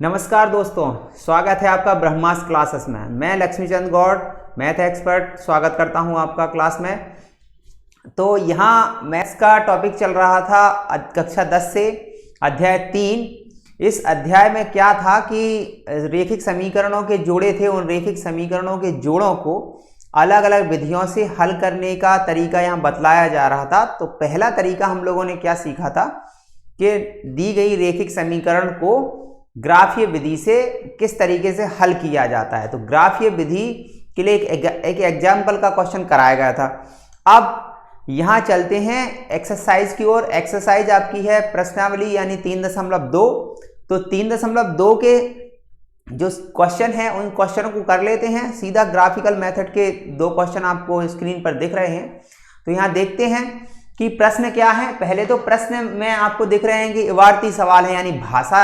नमस्कार दोस्तों, स्वागत है आपका ब्रह्मास्त्र क्लासेस में। मैं लक्ष्मीचंद गौड़, मैथ एक्सपर्ट, स्वागत करता हूं आपका क्लास में। तो यहाँ मैथ्स का टॉपिक चल रहा था कक्षा 10 से अध्याय 3। इस अध्याय में क्या था कि रेखिक समीकरणों के जोड़े थे, उन रेखिक समीकरणों के जोड़ों को अलग अलग विधियों से हल करने का तरीका यहाँ बतलाया जा रहा था। तो पहला तरीका हम लोगों ने क्या सीखा था कि दी गई रेखिक समीकरण को ग्राफीय विधि से किस तरीके से हल किया जाता है। तो ग्राफीय विधि के लिए एक एग्जाम्पल का क्वेश्चन कराया गया था। अब यहाँ चलते हैं एक्सरसाइज की ओर। एक्सरसाइज आपकी है प्रश्नावली यानी 3.2। तो 3.2 के जो क्वेश्चन है उन क्वेश्चनों को कर लेते हैं। सीधा ग्राफिकल मेथड के दो क्वेश्चन आपको स्क्रीन पर दिख रहे हैं। तो यहाँ देखते हैं कि प्रश्न क्या है। पहले तो प्रश्न में आपको दिख रहे हैं कि इबारती सवाल है यानी भाषा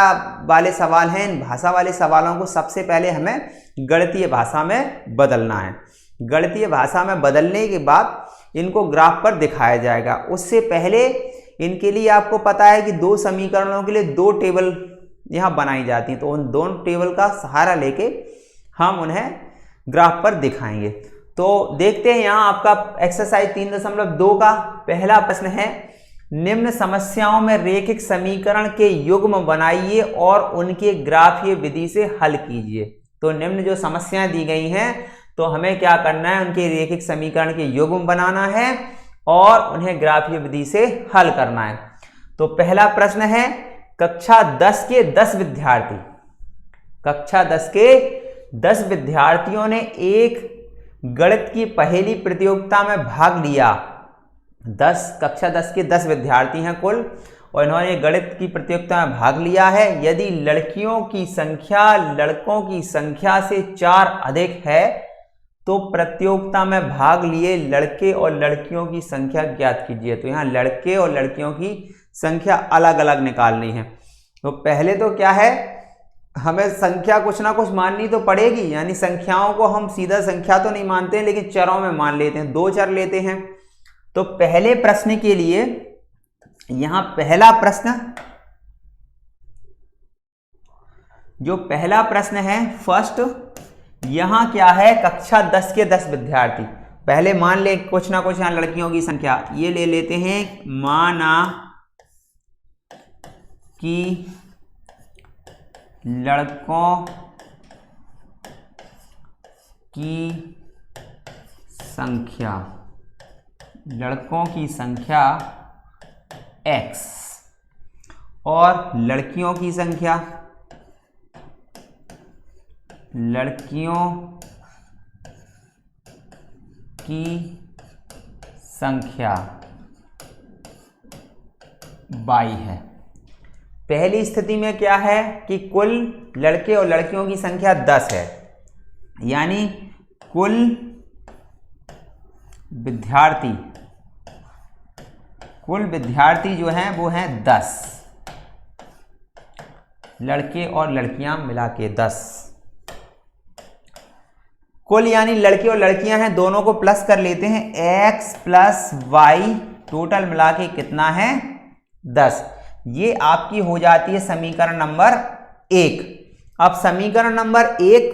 वाले सवाल हैं। इन भाषा वाले सवालों को सबसे पहले हमें गणितीय भाषा में बदलना है। गणितीय भाषा में बदलने के बाद इनको ग्राफ पर दिखाया जाएगा। उससे पहले इनके लिए आपको पता है कि दो समीकरणों के लिए दो टेबल यहाँ बनाई जाती हैं। तो उन दोनों टेबल का सहारा लेके हम उन्हें ग्राफ पर दिखाएंगे। तो देखते हैं यहाँ आपका एक्सरसाइज 3.2 का पहला प्रश्न है, निम्न समस्याओं में रेखिक समीकरण के युग्म बनाइए और उनके ग्राफीय विधि से हल कीजिए। तो निम्न जो समस्याएं दी गई हैं तो हमें क्या करना है, उनके रेखिक समीकरण के युग्म बनाना है और उन्हें ग्राफीय विधि से हल करना है। तो पहला प्रश्न है, कक्षा 10 के 10 विद्यार्थी, कक्षा 10 के 10 विद्यार्थियों ने एक गणित की पहेली प्रतियोगिता में भाग लिया। कक्षा 10 के 10 विद्यार्थी हैं कुल और इन्होंने गणित की प्रतियोगिता में भाग लिया है। यदि लड़कियों की संख्या लड़कों की संख्या से 4 अधिक है तो प्रतियोगिता में भाग लिए लड़के और लड़कियों की संख्या ज्ञात कीजिए। तो यहाँ लड़के और लड़कियों की संख्या अलग अलग निकालनी है। तो पहले तो क्या है, हमें संख्या कुछ ना कुछ माननी तो पड़ेगी। यानी संख्याओं को हम सीधा संख्या तो नहीं मानते हैं लेकिन चरों में मान लेते हैं। 2 चर लेते हैं। तो पहले प्रश्न के लिए यहां पहला प्रश्न, जो पहला प्रश्न है फर्स्ट, यहां क्या है, कक्षा 10 के 10 विद्यार्थी। पहले मान ले कुछ ना कुछ यहां लड़कियों की संख्या ये ले लेते हैं। माना कि लड़कों की संख्या, लड़कों की संख्या x और लड़कियों की संख्या, लड़कियों की संख्या y है। पहली स्थिति में क्या है कि कुल लड़के और लड़कियों की संख्या 10 है, यानी कुल विद्यार्थी जो हैं वो हैं 10, लड़के और लड़कियां मिला के 10। कुल यानी लड़के और लड़कियां हैं, दोनों को प्लस कर लेते हैं। x प्लस y टोटल मिला के कितना है, 10। ये आपकी हो जाती है समीकरण नंबर 1। अब समीकरण नंबर 1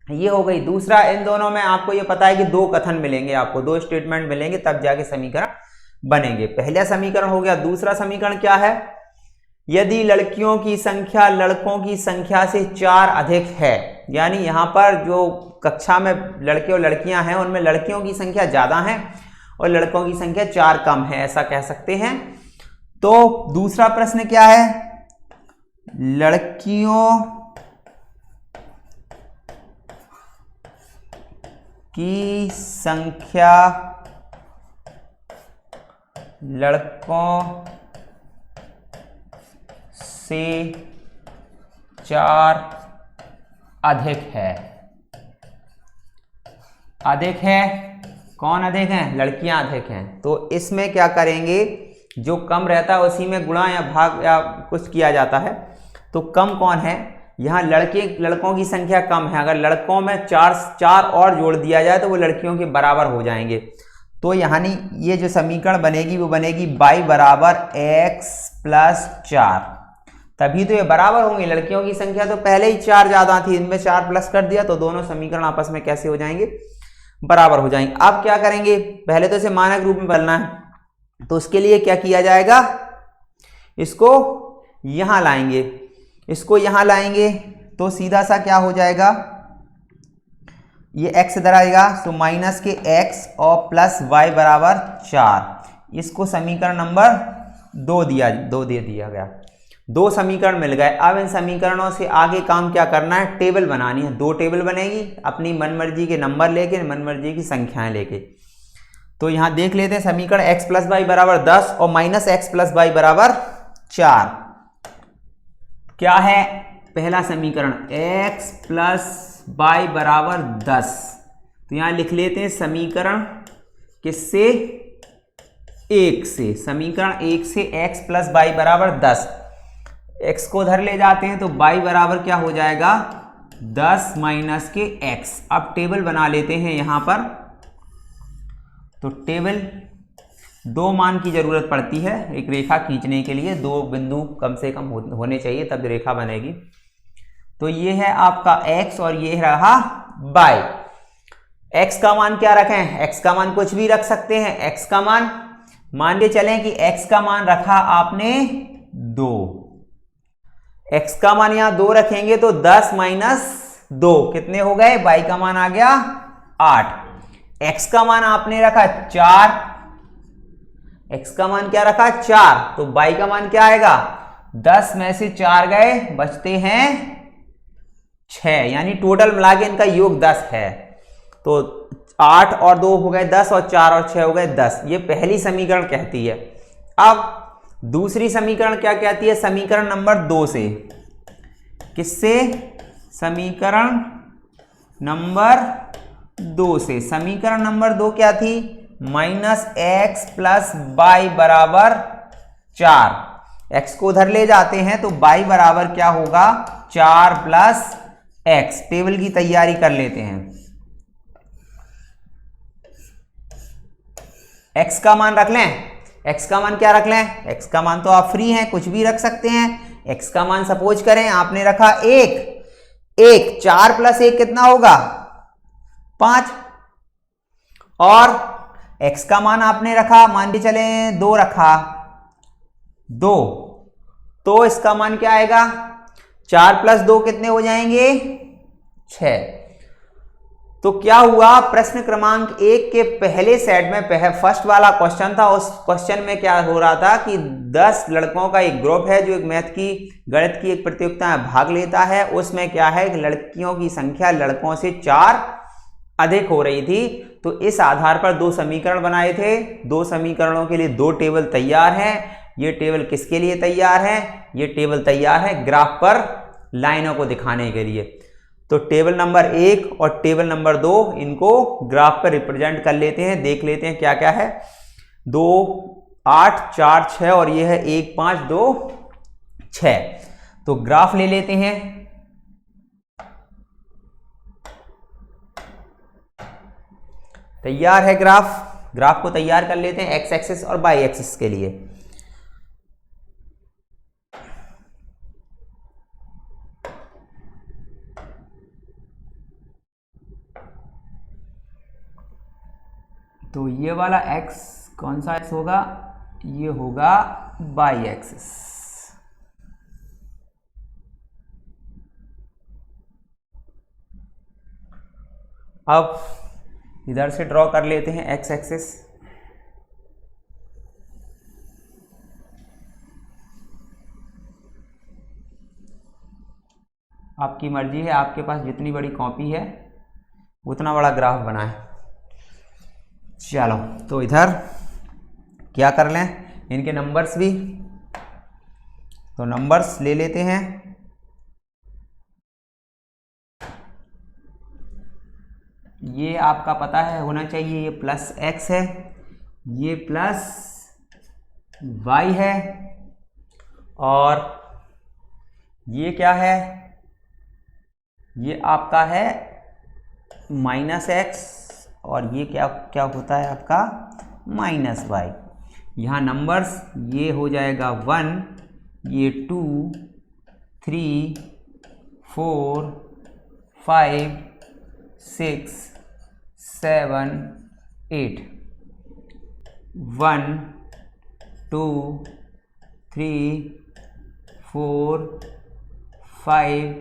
ये हो गई। दूसरा, इन दोनों में आपको ये पता है कि 2 कथन मिलेंगे, आपको 2 स्टेटमेंट मिलेंगे तब जाके समीकरण बनेंगे। पहला समीकरण हो गया। दूसरा समीकरण क्या है, यदि लड़कियों की संख्या लड़कों की संख्या से 4 अधिक है, यानी यहां पर जो कक्षा में लड़के और लड़कियां हैं उनमें लड़कियों की संख्या ज्यादा है और लड़कों की संख्या 4 कम है, ऐसा कह सकते हैं। तो दूसरा प्रश्न क्या है, लड़कियों की संख्या लड़कों से 4 अधिक है। अधिक है, कौन अधिक है, लड़कियां अधिक हैं। तो इसमें क्या करेंगे, जो कम रहता है उसी में गुणा या भाग या कुछ किया जाता है। तो कम कौन है, यहाँ लड़कों की संख्या कम है। अगर लड़कों में 4 और जोड़ दिया जाए तो वो लड़कियों के बराबर हो जाएंगे। तो यानी ये जो समीकरण बनेगी वो बनेगी y बराबर x प्लस 4। तभी तो ये बराबर होंगे। लड़कियों की संख्या तो पहले ही 4 ज्यादा थी, इनमें 4 प्लस कर दिया तो दोनों समीकरण आपस में कैसे हो जाएंगे, बराबर हो जाएंगे। अब क्या करेंगे, पहले तो इसे मानक रूप में बदलना है, तो उसके लिए क्या किया जाएगा, इसको यहां लाएंगे, इसको यहां लाएंगे तो सीधा सा क्या हो जाएगा, ये x इधर आएगा तो माइनस के x और प्लस y बराबर 4। इसको समीकरण नंबर 2 दे दिया गया। 2 समीकरण मिल गए। अब इन समीकरणों से आगे काम क्या करना है, टेबल बनानी है। 2 टेबल बनेगी अपनी मनमर्जी के नंबर लेके, मनमर्जी की संख्याएं लेके। तो यहां देख लेते हैं समीकरण x प्लस वाई बराबर 10 और माइनस एक्स प्लस वाई बराबर 4 क्या है। पहला समीकरण x प्लस वाई बराबर 10, तो यहां लिख लेते हैं समीकरण किससे, 1 से। समीकरण 1 से x प्लस वाई बराबर 10, x को उधर ले जाते हैं तो y बराबर क्या हो जाएगा, 10 माइनस के x। अब टेबल बना लेते हैं यहां पर। तो टेबल 2 मान की जरूरत पड़ती है एक रेखा खींचने के लिए, 2 बिंदु कम से कम होने चाहिए तब रेखा बनेगी। तो ये है आपका x और ये रहा y। x का मान क्या रखें, x का मान कुछ भी रख सकते हैं। x का मान के चलें कि x का मान रखा आपने 2, x का मान यहां 2 रखेंगे तो 10 माइनस 2 कितने हो गए, y का मान आ गया 8। x का मान आपने रखा 4, x का मान क्या रखा 4, तो y का मान क्या आएगा, 10 में से 4 गए बचते हैं 6, यानी टोटल मिला के इनका योग 10 है। तो 8 और 2 हो गए 10 और 4 और 6 हो गए 10। ये पहली समीकरण कहती है। अब दूसरी समीकरण क्या कहती है, समीकरण नंबर 2 से। किससे, समीकरण नंबर 2 से। समीकरण नंबर 2 क्या थी, माइनस एक्स प्लस वाई बराबर 4। एक्स को उधर ले जाते हैं तो वाई बराबर क्या होगा, 4 प्लस एक्स। टेबल की तैयारी कर लेते हैं। एक्स का मान रख लें, एक्स का मान क्या रख लें, एक्स का मान तो आप फ्री हैं, कुछ भी रख सकते हैं। एक्स का मान सपोज करें आपने रखा 1, 4 प्लस 1 कितना होगा 5, और x का मान आपने रखा, मान के चले 2 रखा 2, तो इसका मान क्या आएगा, 4 प्लस 2 कितने हो जाएंगे 6। तो क्या हुआ, प्रश्न क्रमांक 1 के पहले सेट में फर्स्ट वाला क्वेश्चन था। उस क्वेश्चन में क्या हो रहा था कि 10 लड़कों का एक ग्रुप है जो एक मैथ की गणित की एक प्रतियोगिता में भाग लेता है। उसमें क्या है, लड़कियों की संख्या लड़कों से 4 अधिक हो रही थी। तो इस आधार पर 2 समीकरण बनाए थे। 2 समीकरणों के लिए 2 टेबल तैयार हैं। ये टेबल किसके लिए तैयार है, ये टेबल तैयार है ग्राफ पर लाइनों को दिखाने के लिए। तो टेबल नंबर 1 और टेबल नंबर 2 इनको ग्राफ पर रिप्रेजेंट कर लेते हैं। देख लेते हैं क्या क्या है, 2 8 4 6 और ये है 1 5 2 6। तो ग्राफ ले लेते हैं। तैयार है ग्राफ को तैयार कर लेते हैं एक्स एक्सिस और वाई एक्सिस के लिए। तो ये वाला x कौन सा x होगा, ये होगा y एक्सिस। अब इधर से ड्रॉ कर लेते हैं x एक्सिस। आपकी मर्जी है, आपके पास जितनी बड़ी कॉपी है उतना बड़ा ग्राफ बनाएं। चलो तो इधर क्या कर लें, इनके नंबर्स भी, तो नंबर्स ले लेते हैं। ये आपका पता है होना चाहिए, ये प्लस x है, ये प्लस y है, और ये क्या है, ये आपका है माइनस x, और ये क्या क्या होता है आपका माइनस y। यहाँ नंबर्स ये हो जाएगा 1, ये 2, 3 4 5 6 7 8 1 2 3 4 5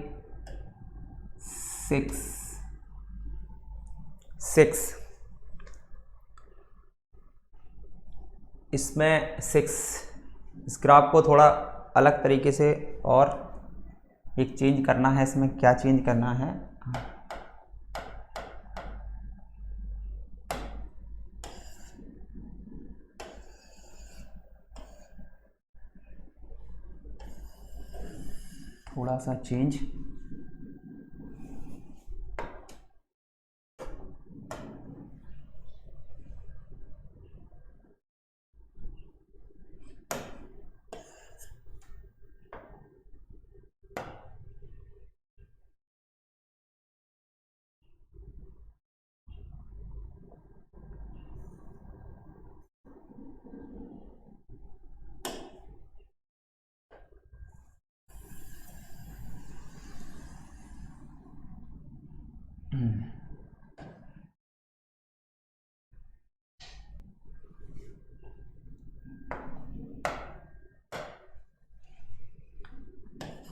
6 इसमें 6 इस ग्राफ को थोड़ा अलग तरीके से और एक चेंज करना है। इसमें क्या चेंज करना है, थोड़ा सा चेंज।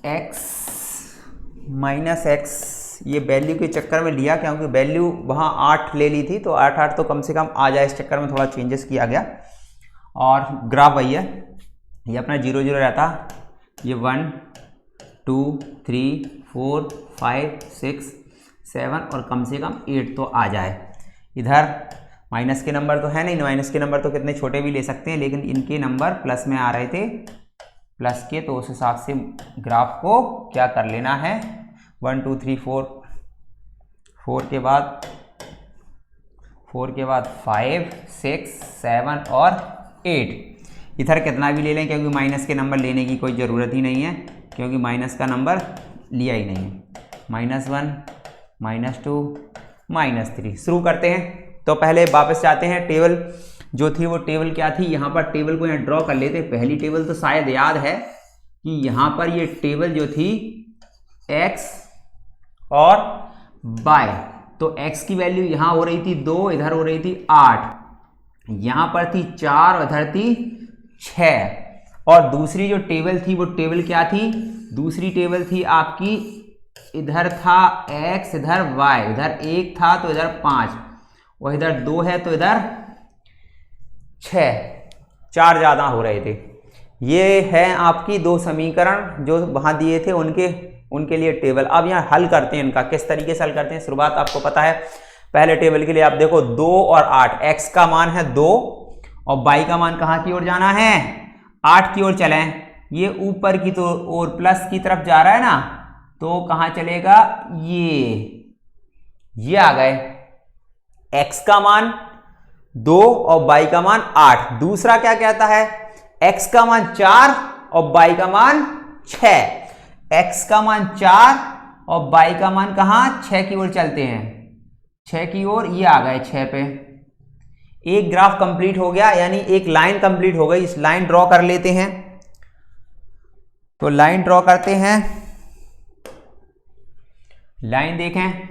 x माइनस एक्स ये वैल्यू के चक्कर में लिया, क्योंकि वैल्यू वहाँ 8 ले ली थी, तो 8 8 तो कम से कम आ जाए, इस चक्कर में थोड़ा चेंजेस किया गया। और ग्राफ वही है, ये अपना 0 0 रहता, ये 1 2 3 4 5 6 7 और कम से कम 8 तो आ जाए। इधर माइनस के नंबर तो है नहीं, माइनस के नंबर तो कितने छोटे भी ले सकते हैं, लेकिन इनके नंबर प्लस में आ रहे थे, प्लस के, तो उस हिसाब से ग्राफ को क्या कर लेना है, 1 2 3 4 4 के बाद 5 6 7 और 8। इधर कितना भी ले लें, क्योंकि माइनस के नंबर लेने की कोई ज़रूरत ही नहीं है, क्योंकि माइनस का नंबर लिया ही नहीं है। -1 -2 -3 शुरू करते हैं। तो पहले वापस जाते हैं, टेबल जो थी वो टेबल क्या थी, यहाँ पर टेबल को यहाँ ड्रॉ कर लेते हैं। पहली टेबल तो शायद याद है कि यहाँ पर ये टेबल जो थी x और y, तो x की वैल्यू यहाँ हो रही थी 2, इधर हो रही थी 8, यहाँ पर थी 4, इधर थी 6। और दूसरी जो टेबल थी वो टेबल क्या थी, दूसरी टेबल थी आपकी, इधर था x, इधर y, इधर 1 था तो इधर 5, और इधर 2 है तो इधर 6, 4 ज़्यादा हो रहे थे। ये है आपकी दो समीकरण जो वहाँ दिए थे, उनके लिए टेबल। अब यहाँ हल करते हैं, इनका किस तरीके से हल करते हैं। शुरुआत आपको पता है, पहले टेबल के लिए आप देखो 2 और 8, x का मान है 2 और y का मान कहाँ की ओर जाना है, 8 की ओर चलें। ये ऊपर की तो और प्लस की तरफ जा रहा है ना, तो कहाँ चलेगा, ये आ गए। x का मान 2 और y का मान 8। दूसरा क्या कहता है, x का मान 4 और y का मान 6। x का मान 4 और y का मान कहाँ, 6 की ओर चलते हैं, 6 की ओर, ये आ गए 6 पे। एक ग्राफ कंप्लीट हो गया, यानी एक लाइन कंप्लीट हो गई। इस लाइन ड्रॉ कर लेते हैं, तो लाइन ड्रॉ करते हैं। लाइन देखें,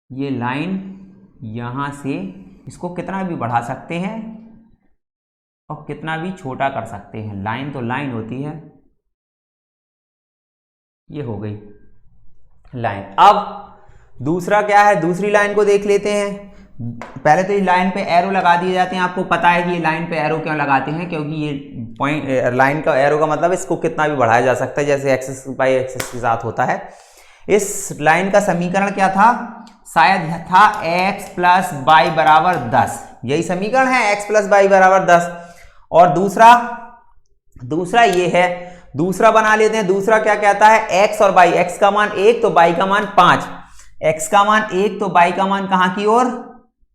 ये लाइन यहां से, इसको कितना भी बढ़ा सकते हैं और कितना भी छोटा कर सकते हैं। लाइन तो लाइन होती है, ये हो गई लाइन। अब दूसरा क्या है, दूसरी लाइन को देख लेते हैं। पहले तो इस लाइन पे एरो लगा दिए जाते हैं। आपको पता है कि ये लाइन पे एरो क्यों लगाते हैं, क्योंकि ये पॉइंट, लाइन का एरो का मतलब इसको कितना भी बढ़ाया जा सकता है, जैसे एक्सिस बाई एक्सिस के साथ होता है। इस लाइन का समीकरण क्या था, शायद था x प्लस वाई बराबर 10, यही समीकरण है, x प्लस वाई बराबर 10। और दूसरा ये है, दूसरा बना लेते हैं। दूसरा क्या कहता है, x और y, x का मान 1 तो y का मान 5, x का मान 1 तो y का मान कहाँ की ओर,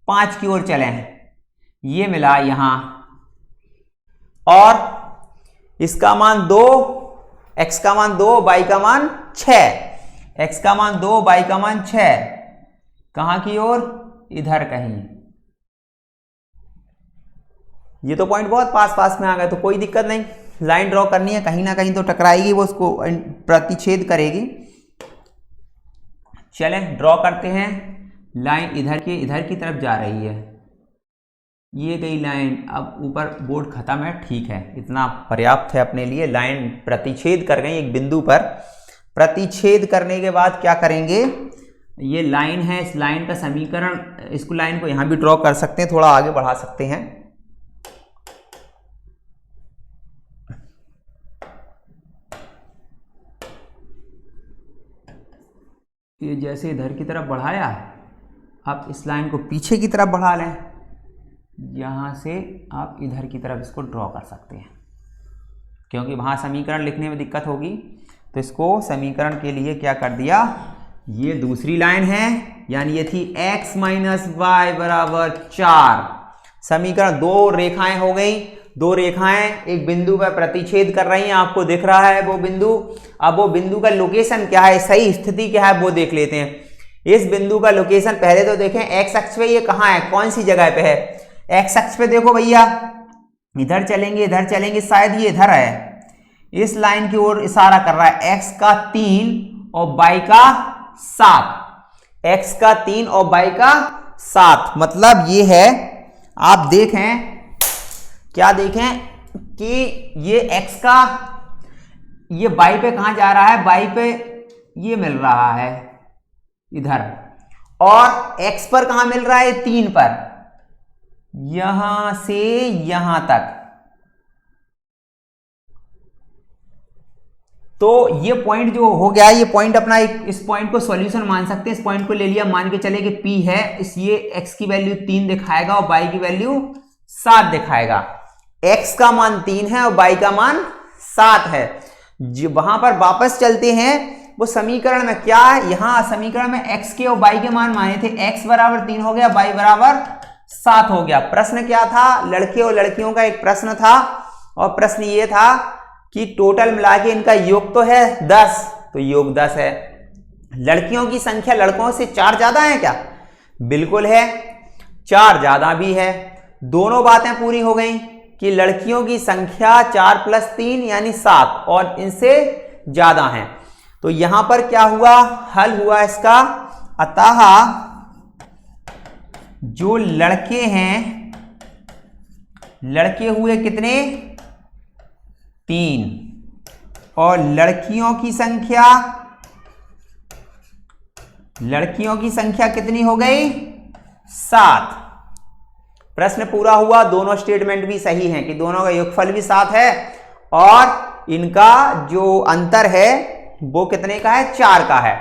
5 की ओर चले हैं, ये मिला यहां। और इसका मान 2, x का मान 2, y का मान 6, x का मान 2, y का मान 6, कहां की ओर, इधर कहीं। ये तो पॉइंट बहुत पास पास में आ गए, तो कोई दिक्कत नहीं। लाइन ड्रॉ करनी है, कहीं ना कहीं तो टकराएगी, वो उसको प्रतिच्छेद करेगी। चलें ड्रॉ करते हैं। लाइन इधर की तरफ जा रही है, ये गई लाइन। अब ऊपर बोर्ड खत्म है, ठीक है, इतना पर्याप्त है अपने लिए। लाइन प्रतिच्छेद कर गई एक बिंदु पर। प्रतिच्छेद करने के बाद क्या करेंगे, ये लाइन है, इस लाइन का समीकरण, इसको लाइन को यहां भी ड्रॉ कर सकते हैं, थोड़ा आगे बढ़ा सकते हैं। ये जैसे इधर की तरफ बढ़ाया, आप इस लाइन को पीछे की तरफ बढ़ा लें, यहाँ से आप इधर की तरफ इसको ड्रॉ कर सकते हैं, क्योंकि वहाँ समीकरण लिखने में दिक्कत होगी। तो इसको समीकरण के लिए क्या कर दिया, ये दूसरी लाइन है, यानी ये थी x माइनस वाई बराबर 4। समीकरण दो रेखाएं हो गई, दो रेखाएं एक बिंदु पर प्रतिच्छेद कर रही हैं, आपको दिख रहा है वो बिंदु। अब वो बिंदु का लोकेशन क्या है, सही स्थिति क्या है वो देख लेते हैं। इस बिंदु का लोकेशन पहले तो देखें, एक्स अक्ष पे ये कहाँ है, कौन सी जगह पे है। एक्स अक्ष पे देखो भैया, इधर चलेंगे, शायद ये इधर है, इस लाइन की ओर इशारा कर रहा है। x का 3 और y का 7, x का 3 और y का 7, मतलब ये है, आप देखें, क्या देखें कि ये x का, ये y पे कहां जा रहा है, y पे ये मिल रहा है इधर, और x पर कहां मिल रहा है, 3 पर, यहां से यहां तक। तो ये पॉइंट जो हो गया, ये पॉइंट अपना इस पॉइंट को सॉल्यूशन मान सकते हैं। इस पॉइंट को ले लिया, मान के चले कि P है, इस ये x की वैल्यू 3 दिखाएगा और y की वैल्यू 7 दिखाएगा। x का मान 3 है और y का मान 7 है। जो वहां पर वापस चलते हैं, वो समीकरण में क्या है, यहां समीकरण में x के और y के मान माने थे, x बराबर 3 हो गया, y बराबर 7 हो गया। प्रश्न क्या था, लड़के और लड़कियों का एक प्रश्न था, और प्रश्न ये था कि टोटल मिला के इनका योग तो है 10, तो योग 10 है। लड़कियों की संख्या लड़कों से 4 ज्यादा है क्या, बिल्कुल है, 4 ज्यादा भी है। दोनों बातें पूरी हो गई कि लड़कियों की संख्या 4 + 3 यानी 7 और इनसे ज्यादा है। तो यहां पर क्या हुआ, हल हुआ इसका। अतः जो लड़के हैं, लड़के हुए कितने, 3, और लड़कियों की संख्या कितनी हो गई, 7। प्रश्न पूरा हुआ। दोनों स्टेटमेंट भी सही हैं कि दोनों का योगफल भी 7 है, और इनका जो अंतर है वो कितने का है, 4 का है।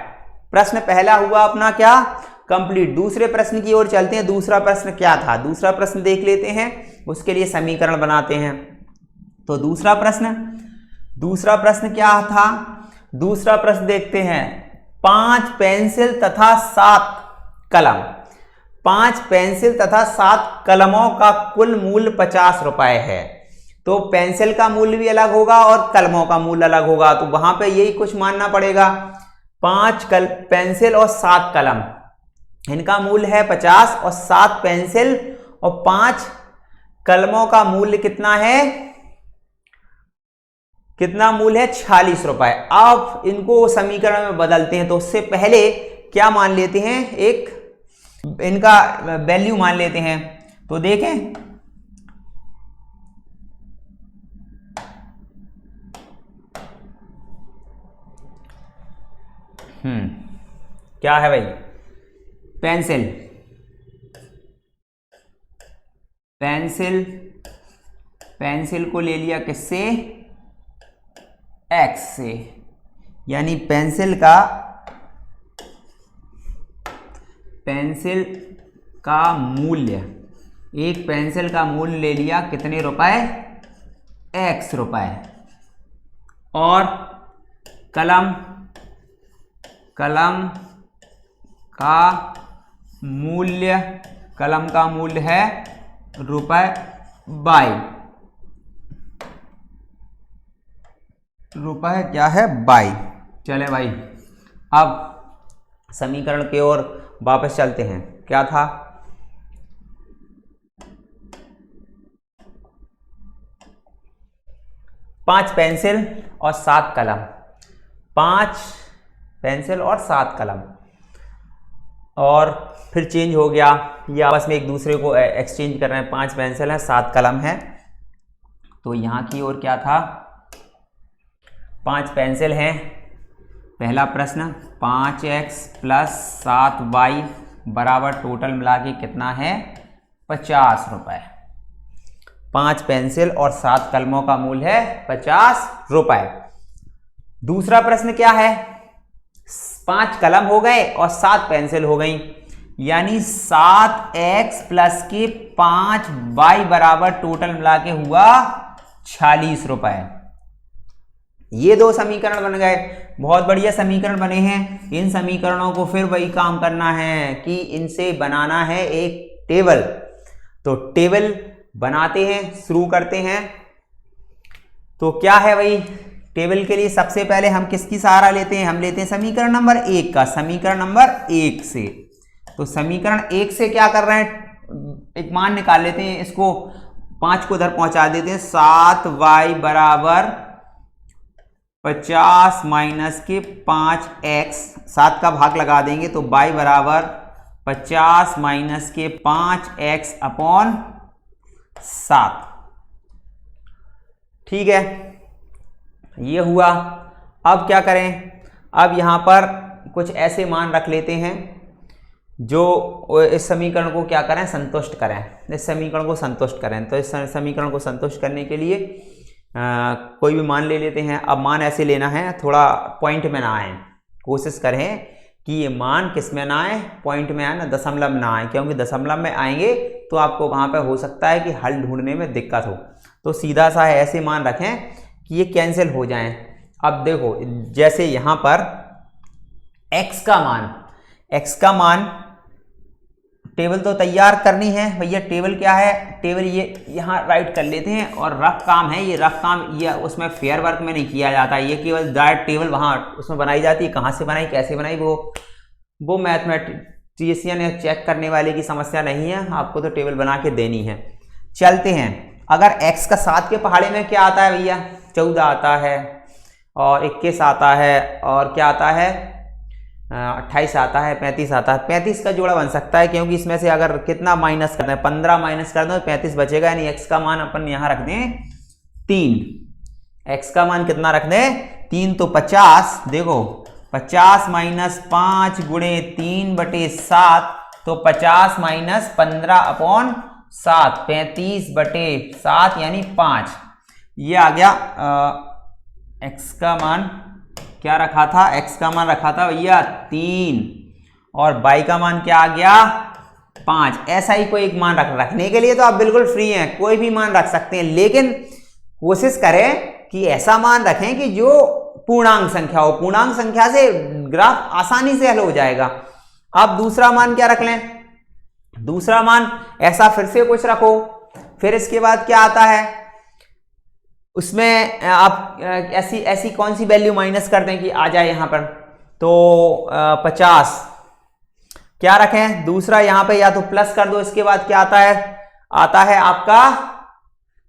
प्रश्न पहला हुआ अपना क्या, कंप्लीट। दूसरे प्रश्न की ओर चलते हैं। दूसरा प्रश्न क्या था, दूसरा प्रश्न देख लेते हैं, उसके लिए समीकरण बनाते हैं। तो दूसरा प्रश्न क्या था, दूसरा प्रश्न देखते हैं। 5 पेंसिल तथा 7 कलम, 5 पेंसिल तथा 7 कलमों का कुल मूल्य 50 रुपए है। तो पेंसिल का मूल्य भी अलग होगा और कलमों का मूल्य अलग होगा, तो वहां पे यही कुछ मानना पड़ेगा। 5 पेंसिल और 7 कलम, इनका मूल्य है 50, और 7 पेंसिल और 5 कलमों का मूल्य कितना है, कितना मूल्य है, 46 रुपए। अब इनको समीकरण में बदलते हैं, तो उससे पहले क्या मान लेते हैं, एक इनका वैल्यू मान लेते हैं। तो देखें, क्या है भाई, पेंसिल को ले लिया किससे, x से, यानी पेंसिल का मूल्य, एक पेंसिल का मूल्य ले लिया कितने रुपए, x रुपए, और कलम का मूल्य है रुपए 22, रुपए क्या है, 22। चले भाई, अब समीकरण की ओर वापस चलते हैं। क्या था, 5 पेंसिल और 7 कलम, 5 पेंसिल और 7 कलम, और फिर चेंज हो गया, ये आपस में एक दूसरे को एक्सचेंज कर रहे हैं। 5 पेंसिल है, 7 कलम है, तो यहाँ की ओर क्या था, 5 पेंसिल हैं। पहला प्रश्न 5x + 7y बराबर टोटल मिला के कितना है, 50 रुपये। 5 पेंसिल और 7 कलमों का मूल्य है 50 रुपये। दूसरा प्रश्न क्या है, 5 कलम हो गए और 7 पेंसिल हो गई, यानी 7x + के 5y बराबर टोटल मिला के हुआ 46 रुपये। ये 2 समीकरण बन गए, बहुत बढ़िया समीकरण बने हैं। इन समीकरणों को फिर वही काम करना है कि इनसे बनाना है एक टेबल। तो टेबल बनाते हैं, शुरू करते हैं। तो क्या है भाई, टेबल के लिए सबसे पहले हम किसकी सहारा लेते हैं, हम लेते हैं समीकरण नंबर 1 का। समीकरण नंबर 1 से, तो समीकरण 1 से क्या कर रहे हैं, एक मान निकाल लेते हैं, इसको 5 को उधर पहुंचा देते हैं। 7y बराबर 50 - के 5x, 7 का भाग लगा देंगे तो y बराबर 50 - के 5x अपॉन 7। ठीक है, ये हुआ। अब क्या करें, अब यहां पर कुछ ऐसे मान रख लेते हैं जो इस समीकरण को क्या करें, संतुष्ट करें, इस समीकरण को संतुष्ट करें। तो इस समीकरण को संतुष्ट करने के लिए कोई भी मान ले लेते हैं। अब मान ऐसे लेना है, थोड़ा पॉइंट में ना आए, कोशिश करें कि ये मान किस में ना आए, पॉइंट में आए ना, दशमलव में ना आए, क्योंकि दशमलव में आएंगे तो आपको वहाँ पे हो सकता है कि हल ढूंढने में दिक्कत हो। तो सीधा सा है, ऐसे मान रखें कि ये कैंसिल हो जाएं। अब देखो, जैसे यहाँ पर x का मान टेबल तो तैयार करनी है भैया। टेबल क्या है, टेबल ये यहाँ राइट कर लेते हैं, और रफ काम है ये, रफ काम ये उसमें फेयर वर्क में नहीं किया जाता, ये केवल डायरेक्ट टेबल वहाँ उसमें बनाई जाती है। कहाँ से बनाई, कैसे बनाई, वो मैथमेटिशियन या चेक करने वाले की समस्या नहीं है, आपको तो टेबल बना के देनी है। चलते हैं, अगर x का 7 के पहाड़े में क्या आता है भैया, 14 आता है, और 21 आता है, और क्या आता है 28 आता है, 35 आता है। 35 का जोड़ा बन सकता है, क्योंकि इसमें से अगर कितना माइनस कर दें, 15 माइनस कर दें तो 35 बचेगा, यानी x का मान अपन यहाँ रख दें 3। x का मान कितना रख दें, 3। तो 50, देखो 50 - 5 गुणे 3/7, तो 50 - 15 अपॉन 7, 35/7 यानी 5। ये आ गया। x का मान क्या रखा था, x का मान रखा था भैया 3, और y का मान क्या आ गया 5। ऐसा ही कोई एक मान रखने के लिए तो आप बिल्कुल फ्री हैं, कोई भी मान रख सकते हैं, लेकिन कोशिश करें कि ऐसा मान रखें कि जो पूर्णांक संख्या हो। पूर्णांक संख्या से ग्राफ आसानी से हल हो जाएगा। अब दूसरा मान क्या रख लें, दूसरा मान ऐसा फिर से कुछ रखो। फिर इसके बाद क्या आता है, उसमें आप ऐसी कौन सी वैल्यू माइनस कर दें कि आ जाए यहाँ पर, तो 50 क्या रखें, दूसरा यहाँ पे या तो प्लस कर दो। इसके बाद क्या आता है आपका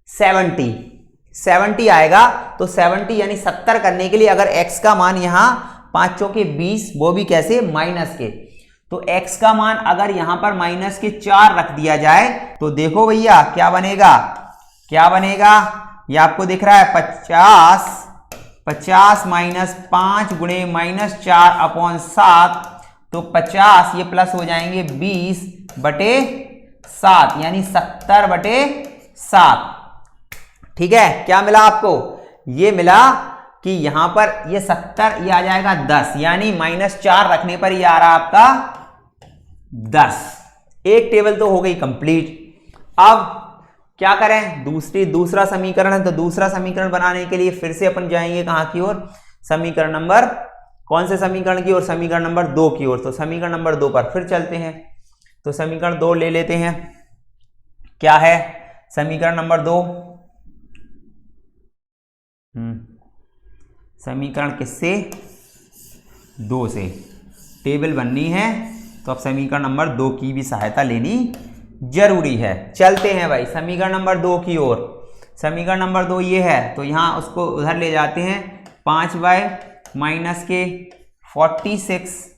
70 आएगा। तो 70 यानी 70 करने के लिए अगर x का मान यहाँ 5 चौके 20, वो भी कैसे, माइनस के, तो x का मान अगर यहाँ पर माइनस के 4 रख दिया जाए तो देखो भैया क्या बनेगा, ये आपको दिख रहा है 50 - 5 गुणे -4 अपॉन 7, तो 50 ये प्लस हो जाएंगे 20/7, यानी 70/7। ठीक है, क्या मिला आपको, ये मिला कि यहां पर ये 70, ये आ जाएगा 10, यानी -4 रखने पर ये आ रहा आपका 10। एक टेबल तो हो गई कंप्लीट। अब क्या करें, दूसरा समीकरण है, तो दूसरा समीकरण बनाने के लिए फिर से अपन जाएंगे कहां की ओर, समीकरण नंबर, कौन से समीकरण की ओर, समीकरण नंबर 2 की ओर। तो समीकरण नंबर 2 पर फिर चलते हैं। तो समीकरण 2 ले लेते हैं। क्या है समीकरण नंबर 2, समीकरण किससे, 2 से टेबल बननी है, तो अब समीकरण नंबर 2 की भी सहायता लेनी जरूरी है। चलते हैं भाई समीकरण नंबर 2 की ओर। समीकरण नंबर 2 ये है, तो यहाँ उसको उधर ले जाते हैं। 5y माइनस के 46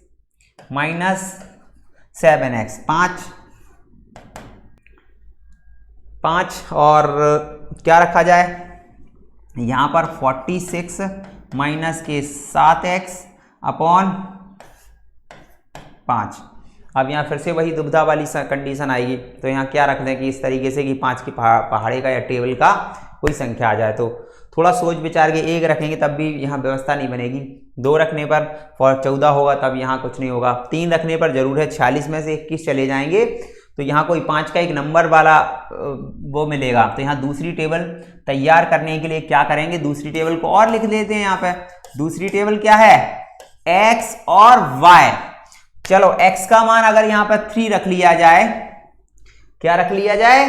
माइनस 7x, 5 और क्या रखा जाए यहाँ पर 46 माइनस के 7x अपॉन 5। अब यहाँ फिर से वही दुविधा वाली कंडीशन आएगी, तो यहाँ क्या रख दें कि इस तरीके से कि 5 की पहाड़े का या टेबल का कोई संख्या आ जाए। तो थोड़ा सोच विचार के 1 रखेंगे तब भी यहाँ व्यवस्था नहीं बनेगी। 2 रखने पर 14 होगा तब यहाँ कुछ नहीं होगा। 3 रखने पर जरूर है 46 में से 21 चले जाएंगे तो यहाँ कोई 5 का एक नंबर वाला वो मिलेगा। तो यहाँ दूसरी टेबल तैयार करने के लिए क्या करेंगे, दूसरी टेबल को और लिख देते हैं। यहाँ पे दूसरी टेबल क्या है, x और y। चलो x का मान अगर यहाँ पर 3 रख लिया जाए, क्या रख लिया जाए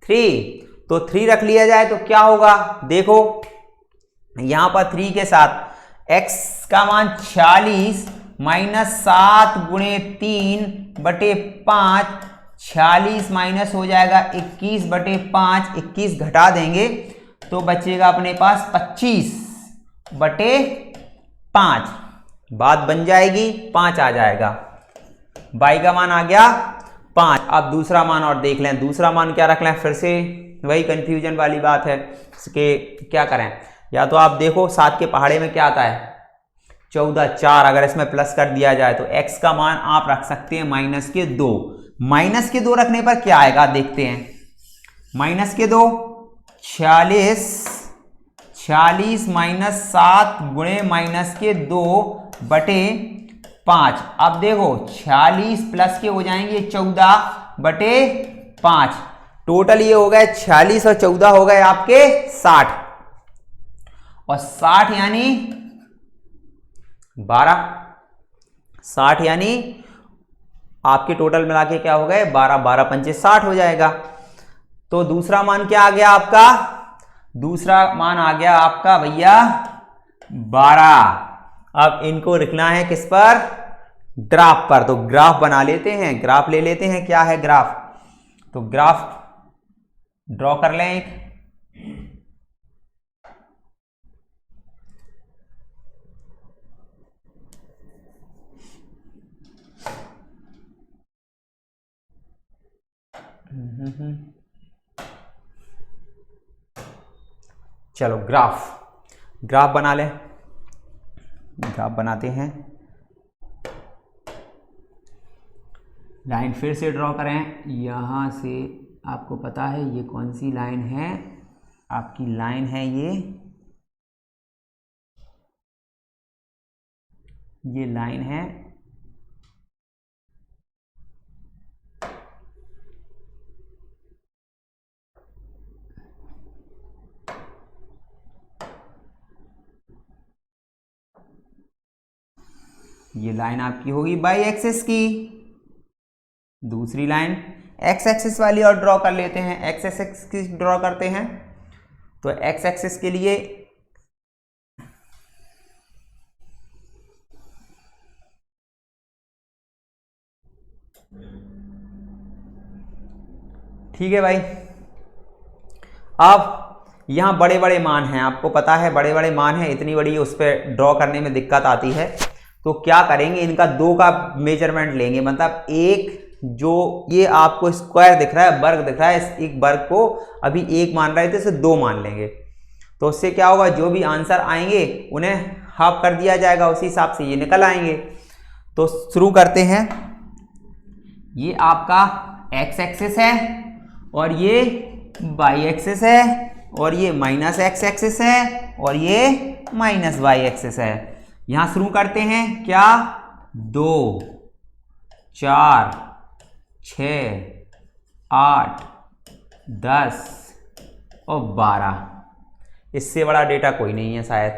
3, तो 3 रख लिया जाए तो क्या होगा, देखो यहां पर 3 के साथ x का मान 46 माइनस 7 गुणे 3 बटे 5, 46 माइनस हो जाएगा 21 बटे 5, 21 घटा देंगे तो बचेगा अपने पास 25 बटे 5। बात बन जाएगी, 5 आ जाएगा, y का मान आ गया 5। अब दूसरा मान और देख लें, दूसरा मान क्या रख लें, फिर से वही कंफ्यूजन वाली बात है कि क्या करें। या तो आप देखो 7 के पहाड़े में क्या आता है 14, 4 अगर इसमें प्लस कर दिया जाए तो x का मान आप रख सकते हैं माइनस के 2। माइनस के 2 रखने पर क्या आएगा देखते हैं, माइनस के 2 46 माइनस 7 गुणे माइनस के 2 बटे 5। अब देखो 46 प्लस के हो जाएंगे 14 बटे 5, टोटल ये हो गए 46 और 14 हो गए आपके 60, और 60 यानी 12, 60 यानी आपके टोटल मिला के क्या हो गए 12, 12 पंचे 60 हो जाएगा। तो दूसरा मान क्या आ गया आपका, दूसरा मान आ गया आपका भैया 12। अब इनको लिखना है किस पर, ग्राफ पर। तो ग्राफ बना लेते हैं, ग्राफ ले लेते हैं। क्या है ग्राफ, तो ग्राफ ड्रॉ कर लें एक। चलो ग्राफ बना लें, ग्राफ बनाते हैं। लाइन फिर से ड्रॉ करें, यहाँ से आपको पता है ये कौन सी लाइन है, आपकी लाइन है ये लाइन है ये लाइन आपकी होगी बाई एक्सिस की। दूसरी लाइन एक्स एक्सिस वाली और ड्रॉ कर लेते हैं, एक्स एक्सिस की ड्रॉ करते हैं। तो एक्स एक्सिस के लिए ठीक है भाई। अब यहां बड़े बड़े मान हैं, आपको पता है बड़े बड़े मान हैं, इतनी बड़ी उस पर ड्रॉ करने में दिक्कत आती है। तो क्या करेंगे, इनका 2 का मेजरमेंट लेंगे, मतलब एक जो ये आपको स्क्वायर दिख रहा है, वर्ग दिख रहा है, इस एक वर्ग को अभी 1 मान रहे थे, इसे 2 मान लेंगे। तो उससे क्या होगा, जो भी आंसर आएंगे उन्हें हाफ कर दिया जाएगा, उसी हिसाब से ये निकल आएंगे। तो शुरू करते हैं। ये आपका एक्स एक्सिस है और ये वाई एक्सिस है और ये माइनस एक्स एक्सिस है और ये माइनस वाई एक्सिस है। यहां शुरू करते हैं क्या, 2, 4, 6, 8, 10 और 12, इससे बड़ा डेटा कोई नहीं है शायद।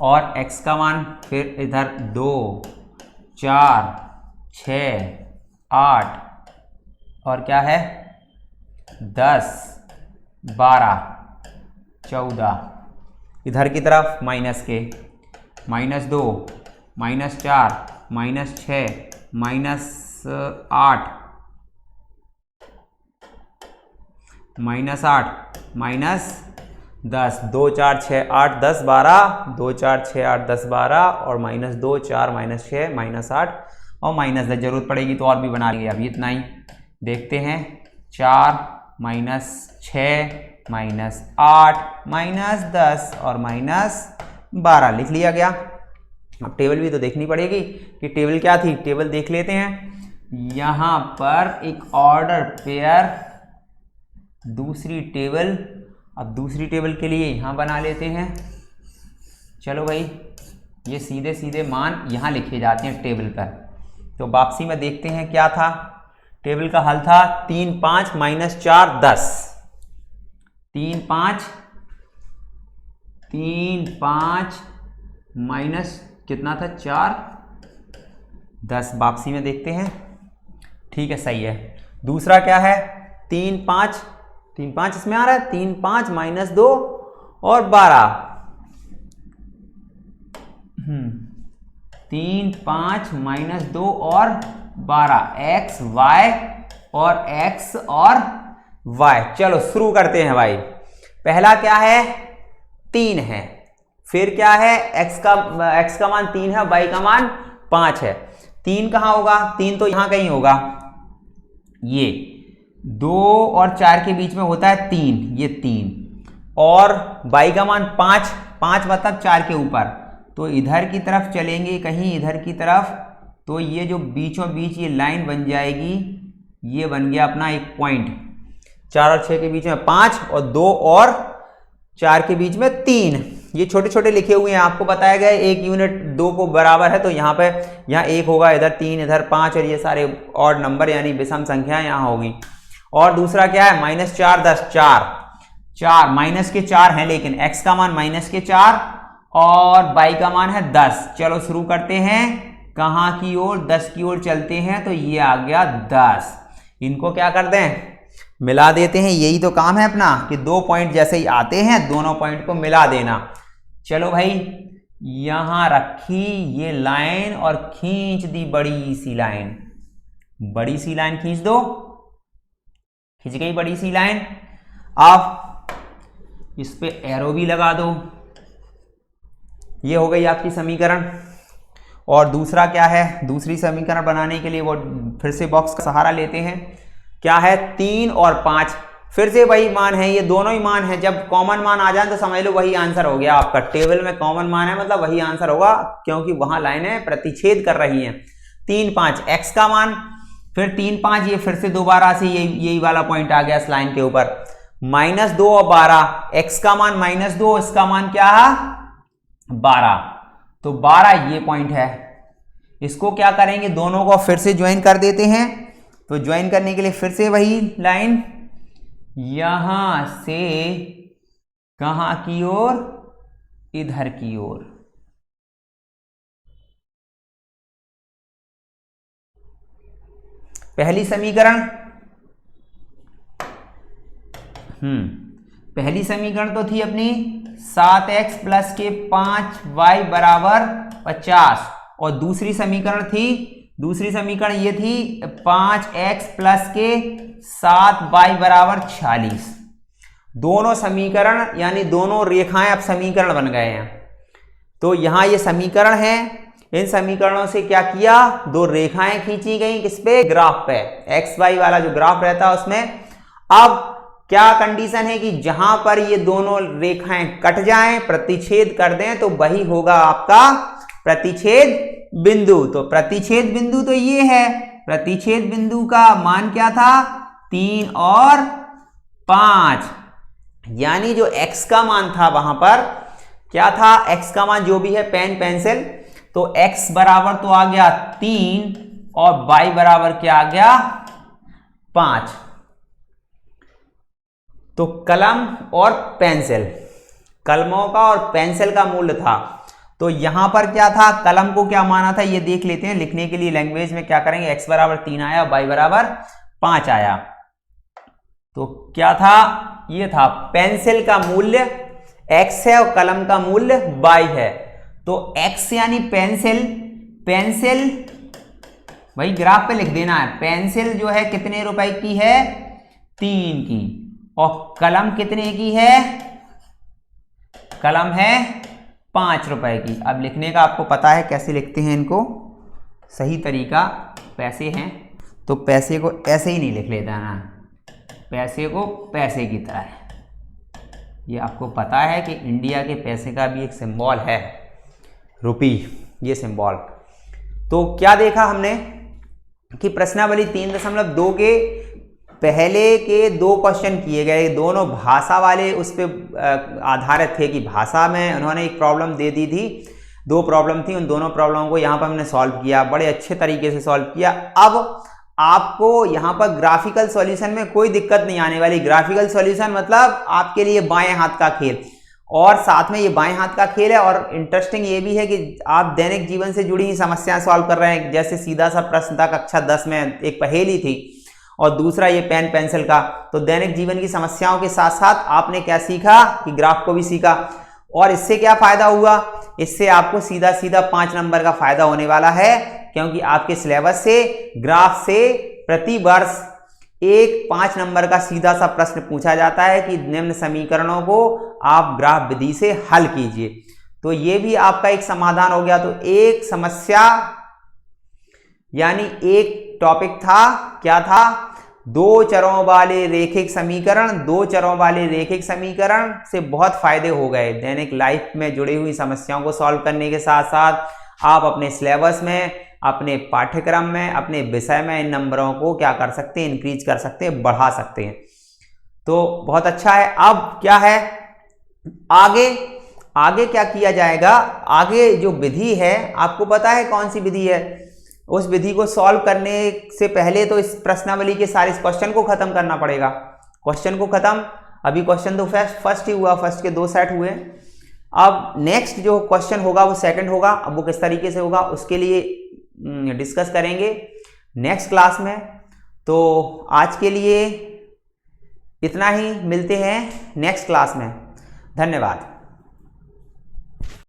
और x का मान फिर इधर 2, 4, 6, 8 और क्या है 10, 12, 14, इधर की तरफ माइनस के -2, -4, -6, -8, -8 -10, 2 4 6 8 10 12, 2 4 6 8 10 12 और -2 4 -6 -8 और -10। जरूरत पड़ेगी तो और भी बना लेंगे, अभी इतना ही देखते हैं। 4 -6 -8 -10 और -12 लिख लिया गया। अब टेबल भी तो देखनी पड़ेगी कि टेबल क्या थी, टेबल देख लेते हैं। यहाँ पर एक ऑर्डर पेयर, दूसरी टेबल। अब दूसरी टेबल के लिए यहाँ बना लेते हैं। चलो भाई, ये सीधे सीधे मान यहाँ लिखे जाते हैं टेबल पर। तो वापसी में देखते हैं क्या था। टेबल का हल था 3 5 -4 10, 3 5 माइनस कितना था 4 10। वापसी में देखते हैं, ठीक है, सही है। दूसरा क्या है, 3 5 इसमें आ रहा है, 3 5 -2 और 12। 3 5 -2 और 12, x y और x और y। चलो शुरू करते हैं भाई। पहला क्या है, 3 है। फिर क्या है, x का मान 3 है, y का मान 5 है। 3 कहाँ होगा, 3 तो यहां कहीं होगा। ये 2 और 4 के बीच में होता है 3, ये 3 और y का मान 5, 5 मतलब 4 के ऊपर। तो इधर की तरफ चलेंगे कहीं, इधर की तरफ, तो ये जो बीचों बीच ये लाइन बन जाएगी, ये बन गया अपना एक पॉइंट। 4 और 6 के बीच में 5 और 2 और 4 के बीच में 3। ये छोटे छोटे लिखे हुए हैं, आपको बताया गया है 1 यूनिट 2 को बराबर है, तो यहाँ पे यहाँ 1 होगा, इधर 3, इधर 5 और ये सारे ऑड नंबर यानी विषम संख्या यहाँ होगी। और दूसरा क्या है, -4 10, 4 माइनस के 4 हैं, लेकिन x का मान -4 और y का मान है 10। चलो शुरू करते हैं, कहाँ की ओर, 10 की ओर चलते हैं। तो ये आ गया 10। इनको क्या कर दें, मिला देते हैं। यही तो काम है अपना कि 2 पॉइंट जैसे ही आते हैं दोनों पॉइंट को मिला देना। चलो भाई, यहां रखी ये लाइन और खींच दी बड़ी सी लाइन, बड़ी सी लाइन खींच दो, खींच गई बड़ी सी लाइन। अब इस पे एरो भी लगा दो। ये हो गई आपकी समीकरण। और दूसरा क्या है, दूसरी समीकरण बनाने के लिए वो फिर से बॉक्स का सहारा लेते हैं। क्या है, 3 और 5, फिर से वही मान है, ये दोनों ही मान है। जब कॉमन मान आ जाए तो समझ लो वही आंसर हो गया आपका। टेबल में कॉमन मान है मतलब वही आंसर होगा, क्योंकि वहां लाइनें प्रतिच्छेद कर रही हैं। 3 5 x का मान, फिर 3 5 ये फिर से दोबारा से यही वाला पॉइंट आ गया इस लाइन के ऊपर। -2 और 12, x का मान -2, इसका मान क्या है 12, तो 12 ये पॉइंट है। इसको क्या करेंगे, दोनों को फिर से ज्वाइन कर देते हैं। तो ज्वाइन करने के लिए फिर से वही लाइन, यहां से कहां की ओर, इधर की ओर। पहली समीकरण, पहली समीकरण तो थी अपनी 7x + के 5y = 50। और दूसरी समीकरण थी, दूसरी समीकरण ये थी 5x + के 7y = 46। दोनों समीकरण यानी दोनों रेखाएं अब समीकरण बन गए हैं। तो यहां ये समीकरण है, इन समीकरणों से क्या किया, दो रेखाएं खींची गई किस पे, ग्राफ पे, एक्स वाई वाला जो ग्राफ रहता है उसमें। अब क्या कंडीशन है कि जहां पर ये दोनों रेखाएं कट जाएं, प्रतिच्छेद कर दें, तो वही होगा आपका प्रतिच्छेद बिंदु। तो प्रतिच्छेद बिंदु तो ये है, प्रतिच्छेद बिंदु का मान क्या था 3 और 5, यानी जो x का मान था वहां पर क्या था, x का मान जो भी है पेन पेंसिल, तो x बराबर तो आ गया 3 और y बराबर क्या आ गया 5। तो कलम और पेंसिल, कलमों का और पेंसिल का मूल्य था। तो यहां पर क्या था, कलम को क्या माना था ये देख लेते हैं। लिखने के लिए लैंग्वेज में क्या करेंगे, x बराबर 3 आया, y बराबर 5 आया। तो क्या था, ये था पेंसिल का मूल्य x है और कलम का मूल्य y है। तो x यानी पेंसिल, पेंसिल वही ग्राफ पे लिख देना है। पेंसिल जो है कितने रुपए की है, 3 की, और कलम कितने की है? कलम है 5 रुपए की। अब लिखने का आपको पता है कैसे लिखते हैं इनको, सही तरीका। पैसे हैं तो पैसे को ऐसे ही नहीं लिख लेता ना, पैसे को पैसे की तरह है। ये आपको पता है कि इंडिया के पैसे का भी एक सिंबल है रुपी, ये सिंबल। तो क्या देखा हमने कि प्रश्नावली 3.2 के पहले के 2 क्वेश्चन किए गए, दोनों भाषा वाले उस पर आधारित थे कि भाषा में उन्होंने एक प्रॉब्लम दे दी थी, 2 प्रॉब्लम थी, उन दोनों प्रॉब्लम को यहाँ पर हमने सॉल्व किया, बड़े अच्छे तरीके से सॉल्व किया। अब आपको यहाँ पर ग्राफिकल सॉल्यूशन में कोई दिक्कत नहीं आने वाली। ग्राफिकल सॉल्यूशन मतलब आपके लिए बाएं हाथ का खेल, और साथ में ये बाएं हाथ का खेल है। और इंटरेस्टिंग ये भी है कि आप दैनिक जीवन से जुड़ी ही समस्याएं सॉल्व कर रहे हैं। जैसे सीधा सा प्रश्न था कक्षा 10 में, एक पहेली थी, और दूसरा ये पेन पेंसिल का। तो दैनिक जीवन की समस्याओं के साथ साथ आपने क्या सीखा कि ग्राफ को भी सीखा। और इससे क्या फायदा हुआ? इससे आपको सीधा सीधा 5 नंबर का फायदा होने वाला है, क्योंकि आपके सिलेबस से ग्राफ से प्रति वर्ष एक 5 नंबर का सीधा सा प्रश्न पूछा जाता है कि निम्न समीकरणों को आप ग्राफ विधि से हल कीजिए। तो ये भी आपका एक समाधान हो गया। तो एक समस्या यानी एक टॉपिक था, क्या था? 2 चरों वाले रेखिक समीकरण। 2 चरों वाले रेखिक समीकरण से बहुत फायदे हो गए। दैनिक लाइफ में जुड़ी हुई समस्याओं को सॉल्व करने के साथ साथ आप अपने सिलेबस में, अपने पाठ्यक्रम में, अपने विषय में इन नंबरों को क्या कर सकते हैं? इंक्रीज कर सकते हैं, बढ़ा सकते हैं। तो बहुत अच्छा है। अब क्या है आगे क्या किया जाएगा? आगे जो विधि है, आपको पता है कौन सी विधि है? उस विधि को सॉल्व करने से पहले तो इस प्रश्नावली के सारे क्वेश्चन को खत्म करना पड़ेगा। क्वेश्चन को खत्म, अभी क्वेश्चन तो फर्स्ट ही हुआ, फर्स्ट के 2 सेट हुए। अब नेक्स्ट जो क्वेश्चन होगा वो सेकंड होगा। अब वो किस तरीके से होगा उसके लिए डिस्कस करेंगे नेक्स्ट क्लास में। तो आज के लिए इतना ही, मिलते हैं नेक्स्ट क्लास में। धन्यवाद।